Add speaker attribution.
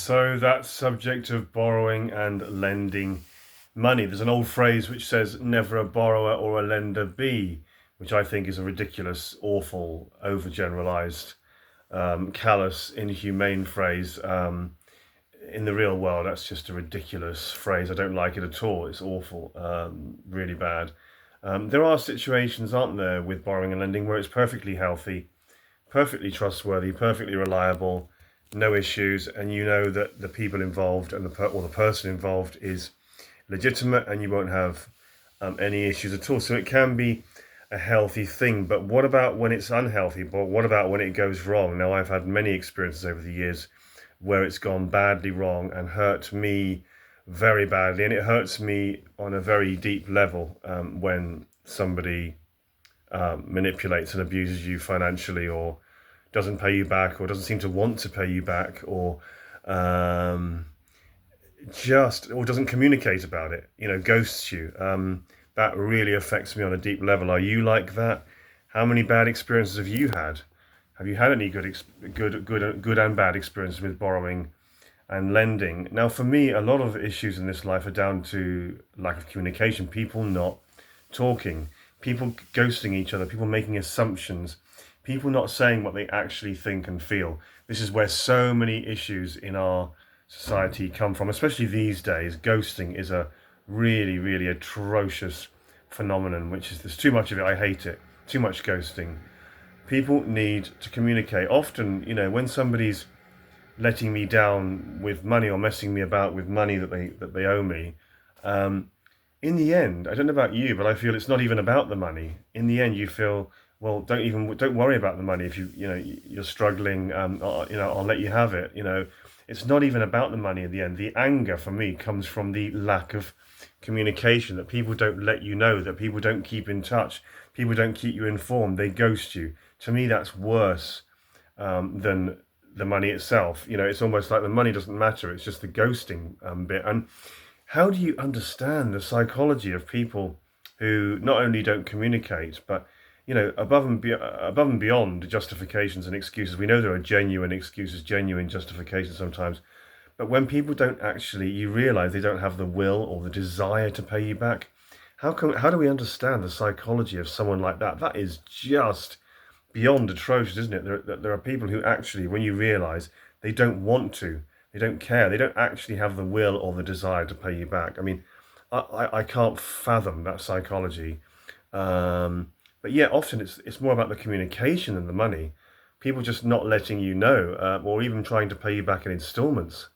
Speaker 1: So that subject of borrowing and lending money, there's an old phrase which says never a borrower or a lender be, which I think is a ridiculous, awful, overgeneralized, callous, inhumane phrase. In the real world, that's just a ridiculous phrase. I don't like it at all. It's awful, really bad. There are situations, aren't there, with borrowing and lending where it's perfectly healthy, perfectly trustworthy, perfectly reliable, no issues, and you know that the people involved and or the person involved is legitimate, and you won't have any issues at all. So it can be a healthy thing. But what about when it's unhealthy? But what about when it goes wrong? Now, I've had many experiences over the years where it's gone badly wrong and hurt me very badly, and it hurts me on a very deep level when somebody manipulates and abuses you financially, or doesn't pay you back, or doesn't seem to want to pay you back, or or doesn't communicate about it, ghosts you. That really affects me on a deep level. Are you like that? How many bad experiences have you had? Have you had any good and bad experiences with borrowing and lending? Now, for me, a lot of issues in this life are down to lack of communication, people not talking, people ghosting each other, people making assumptions, people not saying what they actually think and feel. This is where so many issues in our society come from, especially these days. Ghosting is a really, really atrocious phenomenon, there's too much of it. I hate it. Too much ghosting. People need to communicate. Often, when somebody's letting me down with money or messing me about with money that they owe me, in the end, I don't know about you, but I feel it's not even about the money. In the end, you feel, well, don't worry about the money. If you're struggling, I'll let you have it. It's not even about the money in the end. The anger for me comes from the lack of communication, that people don't let you know, that people don't keep in touch, people don't keep you informed, they ghost you. To me, that's worse than the money itself. It's almost like the money doesn't matter, it's just the ghosting bit. And how do you understand the psychology of people who not only don't communicate, but above and beyond justifications and excuses? We know there are genuine excuses, genuine justifications sometimes, but when people don't actually, you realize they don't have the will or the desire to pay you back. How do we understand the psychology of someone like that? That is just beyond atrocious, isn't it? There are people who actually, when you realize they don't want to, they don't care, they don't actually have the will or the desire to pay you back. I mean, I can't fathom that psychology. But yeah, often it's more about the communication than the money. People just not letting you know, or even trying to pay you back in installments.